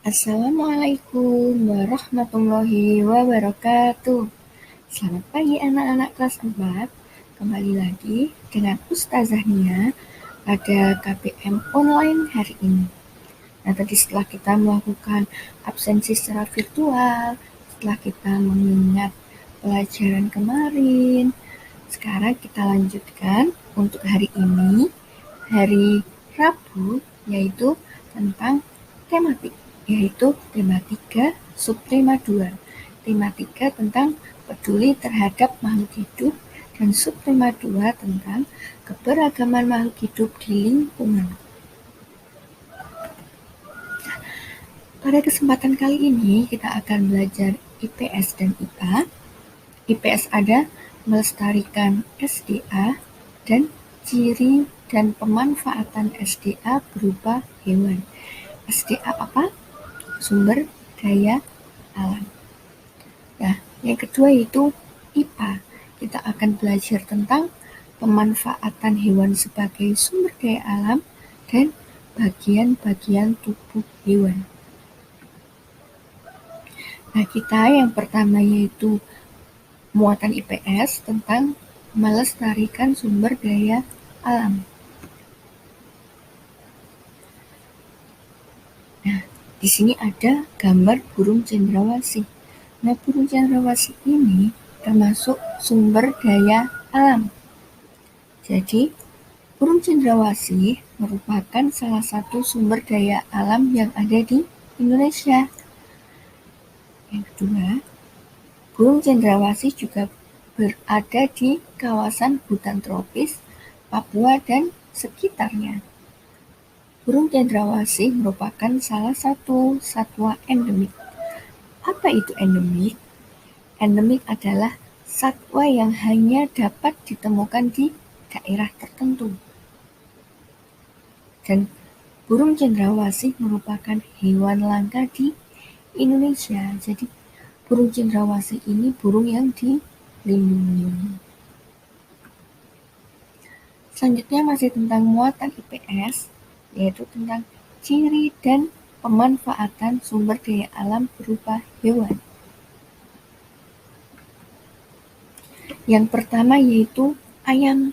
Assalamualaikum warahmatullahi wabarakatuh. Selamat pagi anak-anak kelas 4. Kembali lagi dengan Ustazah Nia pada KPM online hari ini. Nah, tadi setelah kita melakukan absensi secara virtual, setelah kita mengingat pelajaran kemarin, sekarang kita lanjutkan untuk hari ini, hari Rabu, yaitu tentang tematik, yaitu tema 3, subtema 2. Tema 3 tentang peduli terhadap makhluk hidup dan subtema 2 tentang keberagaman makhluk hidup di lingkungan. Pada kesempatan kali ini kita akan belajar IPS dan IPA. IPS ada melestarikan SDA dan ciri dan pemanfaatan SDA berupa hewan. SDA apa? Sumber daya alam. Nah, yang kedua yaitu IPA. Kita akan belajar tentang pemanfaatan hewan sebagai sumber daya alam dan bagian-bagian tubuh hewan. Nah, kita yang pertama yaitu muatan IPS tentang melestarikan sumber daya alam. Nah, di sini ada gambar burung cendrawasih. Nah, burung cendrawasih ini termasuk sumber daya alam. Jadi, burung cendrawasih merupakan salah satu sumber daya alam yang ada di Indonesia. Yang kedua, burung cendrawasih juga berada di kawasan hutan tropis, Papua, dan sekitarnya. Burung cendrawasih merupakan salah satu satwa endemik. Apa itu endemik? Endemik adalah satwa yang hanya dapat ditemukan di daerah tertentu. Dan burung cendrawasih merupakan hewan langka di Indonesia. Jadi burung cendrawasih ini burung yang dilindungi. Selanjutnya masih tentang muatan IPS, yaitu tentang ciri dan pemanfaatan sumber daya alam berupa hewan. Yang pertama yaitu ayam.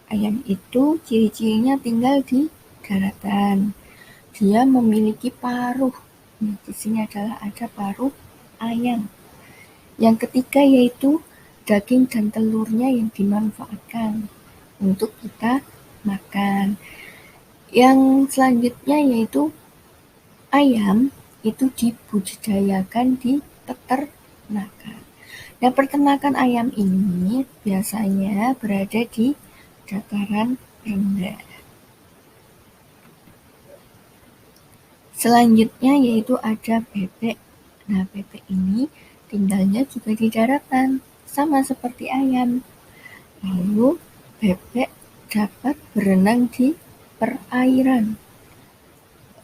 Ayam itu ciri-cirinya tinggal di daratan. Dia memiliki paruh. Di sini adalah ada paruh ayam. Yang ketiga yaitu daging dan telurnya yang dimanfaatkan untuk kita makan. Yang selanjutnya yaitu ayam itu dibudidayakan di peternakan. Nah, peternakan ayam ini biasanya berada di dataran rendah. Selanjutnya yaitu ada bebek. Nah, bebek ini tinggalnya juga di daratan, sama seperti ayam. Lalu, bebek dapat berenang di perairan.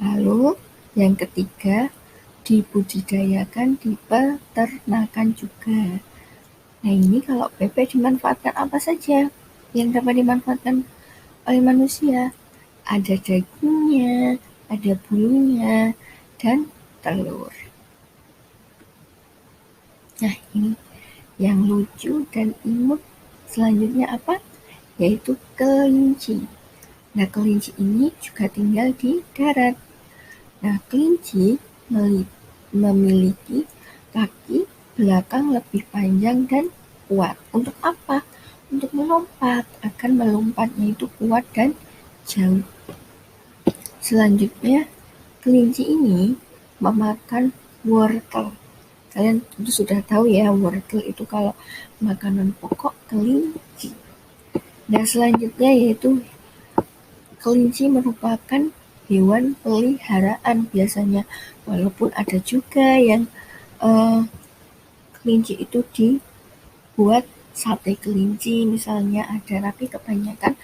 Lalu, yang ketiga, dibudidayakan di peternakan juga. Nah, ini kalau bebek dimanfaatkan apa saja yang dapat dimanfaatkan oleh manusia? Ada dagingnya, ada bulunya, dan telur. Nah, ini yang lucu dan imut selanjutnya apa? Yaitu kelinci. Nah, kelinci ini juga tinggal di darat. Nah, kelinci memiliki kaki belakang lebih panjang dan kuat. Untuk apa? Untuk melompat. Akan melompatnya itu kuat dan jauh. Selanjutnya, kelinci ini memakan wortel. Kalian tentu sudah tahu ya, wortel itu kalau makanan pokok kelinci. Nah, selanjutnya yaitu kelinci merupakan hewan peliharaan biasanya, walaupun ada juga yang kelinci itu dibuat sate kelinci misalnya ada, tapi kebanyakan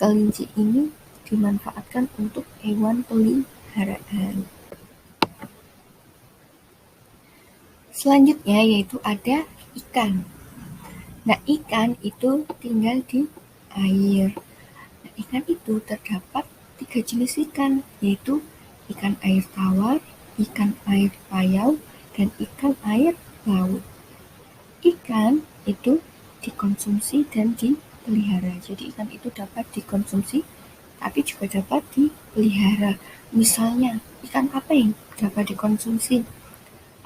kelinci ini dimanfaatkan untuk hewan peliharaan. Selanjutnya yaitu ada ikan. Nah, ikan itu tinggal di air. Ikan itu terdapat 3 jenis ikan, yaitu ikan air tawar, ikan air payau, dan ikan air laut. Ikan itu dikonsumsi dan dipelihara. Jadi ikan itu dapat dikonsumsi tapi juga dapat dipelihara. Misalnya, ikan apa yang dapat dikonsumsi?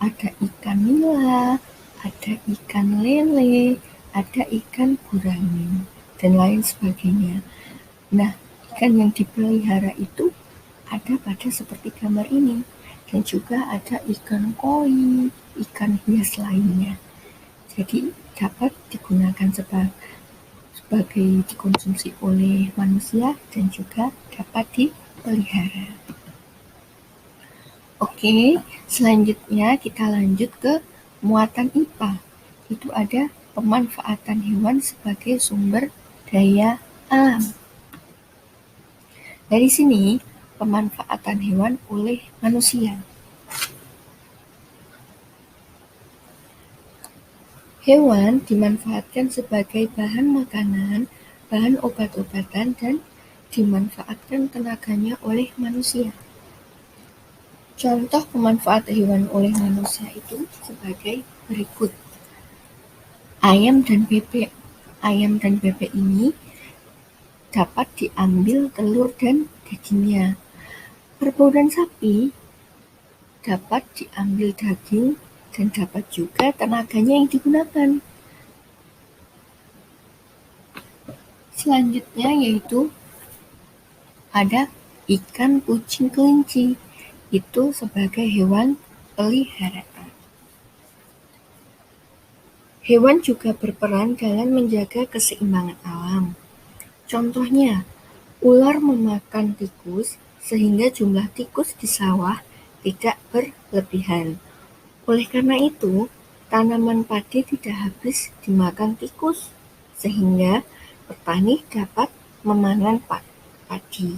Ada ikan nila, ada ikan lele, ada ikan gurame, dan lain sebagainya. Nah, ikan yang dipelihara itu ada pada seperti gambar ini. Dan juga ada ikan koi, ikan hias lainnya. Jadi dapat digunakan sebagai dikonsumsi oleh manusia dan juga dapat dipelihara. Oke, selanjutnya kita lanjut ke muatan IPA. Itu ada pemanfaatan hewan sebagai sumber daya alam. Dari sini, pemanfaatan hewan oleh manusia. Hewan dimanfaatkan sebagai bahan makanan, bahan obat-obatan, dan dimanfaatkan tenaganya oleh manusia. Contoh pemanfaatan hewan oleh manusia itu sebagai berikut. Ayam dan bebek. Ayam dan bebek ini dapat diambil telur dan dagingnya. Kerbau dan sapi dapat diambil daging dan dapat juga tenaganya yang digunakan. Selanjutnya yaitu ada ikan, kucing, kelinci. Itu sebagai hewan peliharaan. Hewan juga berperan dalam menjaga keseimbangan alam. Contohnya, ular memakan tikus sehingga jumlah tikus di sawah tidak berlebihan. Oleh karena itu, tanaman padi tidak habis dimakan tikus, sehingga petani dapat memanen padi.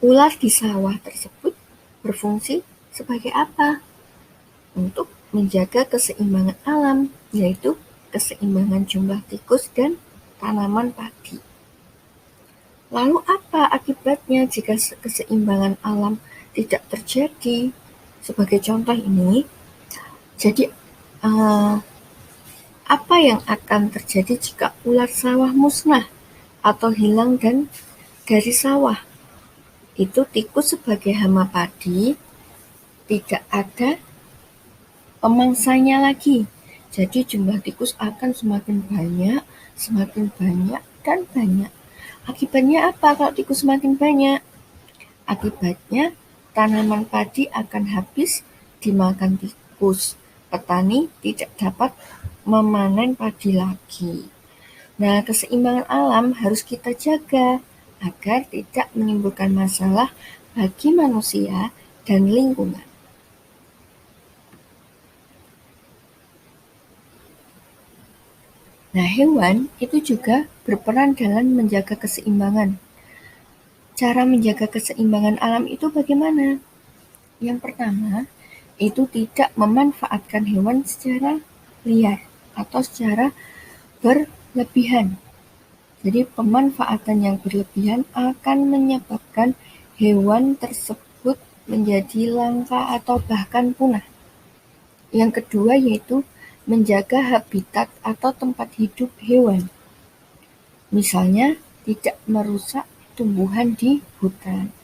Ular di sawah tersebut berfungsi sebagai apa? Untuk menjaga keseimbangan alam, yaitu keseimbangan jumlah tikus dan tanaman padi. Lalu apa akibatnya jika keseimbangan alam tidak terjadi? Sebagai contoh ini, jadi apa yang akan terjadi jika ular sawah musnah atau hilang dari sawah? Itu tikus sebagai hama padi tidak ada pemangsanya lagi. Jadi jumlah tikus akan semakin banyak, dan banyak. Akibatnya apa kalau tikus semakin banyak? Akibatnya tanaman padi akan habis dimakan tikus. Petani tidak dapat memanen padi lagi. Nah, keseimbangan alam harus kita jaga agar tidak menimbulkan masalah bagi manusia dan lingkungan. Nah, hewan itu juga berperan dalam menjaga keseimbangan. Cara menjaga keseimbangan alam itu bagaimana? Yang pertama, itu tidak memanfaatkan hewan secara liar atau secara berlebihan. Jadi pemanfaatan yang berlebihan akan menyebabkan hewan tersebut menjadi langka atau bahkan punah. Yang kedua yaitu menjaga habitat atau tempat hidup hewan. Misalnya tidak merusak tumbuhan di hutan.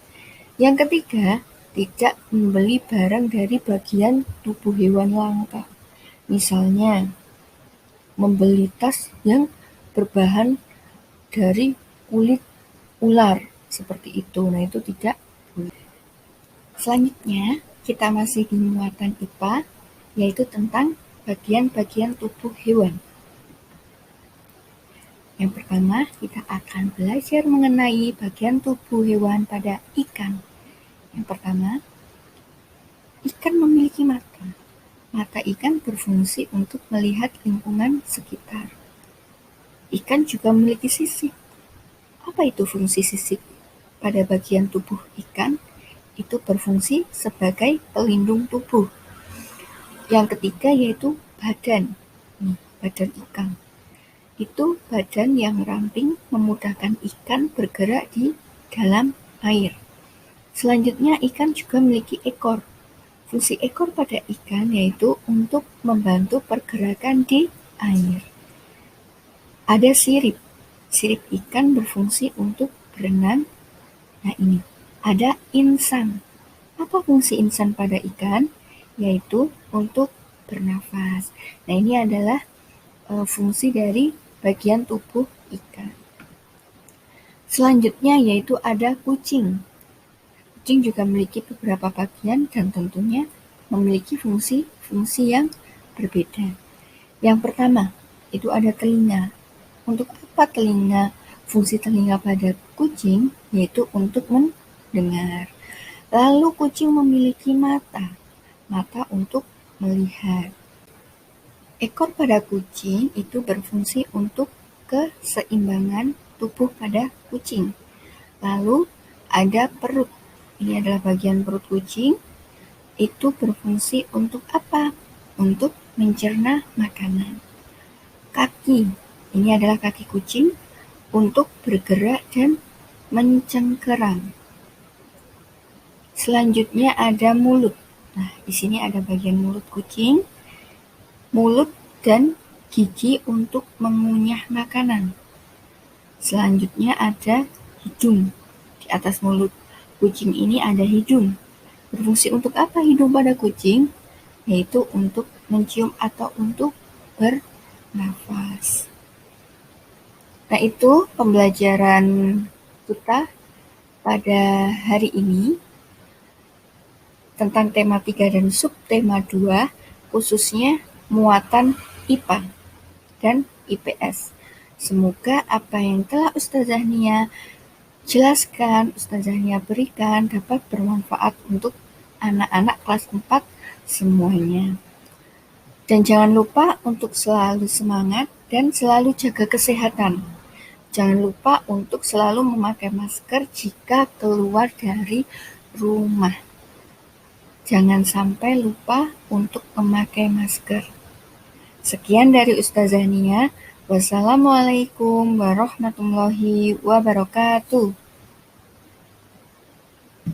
Yang ketiga, tidak membeli barang dari bagian tubuh hewan langka. Misalnya membeli tas yang berbahan dari kulit ular seperti itu. Nah, itu tidak boleh. Selanjutnya, kita masih di muatan IPA, yaitu tentang bagian-bagian tubuh hewan. Yang pertama, kita akan belajar mengenai bagian tubuh hewan pada ikan. Yang pertama, ikan memiliki mata. Mata ikan berfungsi untuk melihat lingkungan sekitar. Ikan juga memiliki sisik. Apa itu fungsi sisik? Pada bagian tubuh ikan, itu berfungsi sebagai pelindung tubuh. Yang ketiga yaitu badan. Badan ikan. Itu badan yang ramping memudahkan ikan bergerak di dalam air. Selanjutnya, ikan juga memiliki ekor. Fungsi ekor pada ikan yaitu untuk membantu pergerakan di air. Ada sirip. Sirip ikan berfungsi untuk berenang. Nah ini, ada insan. Apa fungsi insan pada ikan? Yaitu untuk bernafas. Nah ini adalah fungsi dari bagian tubuh ikan. Selanjutnya yaitu ada kucing. Kucing juga memiliki beberapa bagian dan tentunya memiliki fungsi-fungsi yang berbeda. Yang pertama, itu ada telinga. Untuk apa telinga? Fungsi telinga pada kucing yaitu untuk mendengar. Lalu kucing memiliki mata. Mata untuk melihat. Ekor pada kucing itu berfungsi untuk keseimbangan tubuh pada kucing. Lalu ada perut. Ini adalah bagian perut kucing. Itu berfungsi untuk apa? Untuk mencerna makanan. Kaki. Ini adalah kaki kucing untuk bergerak dan mencengkeram. Selanjutnya ada mulut. Nah, di sini ada bagian mulut kucing. Mulut dan gigi untuk mengunyah makanan. Selanjutnya ada hidung. Di atas mulut kucing ini ada hidung. Berfungsi untuk apa hidung pada kucing? Yaitu untuk mencium atau untuk bernafas. Nah itu pembelajaran kita pada hari ini tentang tema 3 dan subtema 2, khususnya muatan IPA dan IPS. Semoga apa yang telah Ustazah Nia jelaskan, Ustazah Nia berikan dapat bermanfaat untuk anak-anak kelas 4 semuanya. Dan jangan lupa untuk selalu semangat dan selalu jaga kesehatan. Jangan lupa untuk selalu memakai masker jika keluar dari rumah. Jangan sampai lupa untuk memakai masker. Sekian dari Ustazah Nia. Wassalamualaikum warahmatullahi wabarakatuh.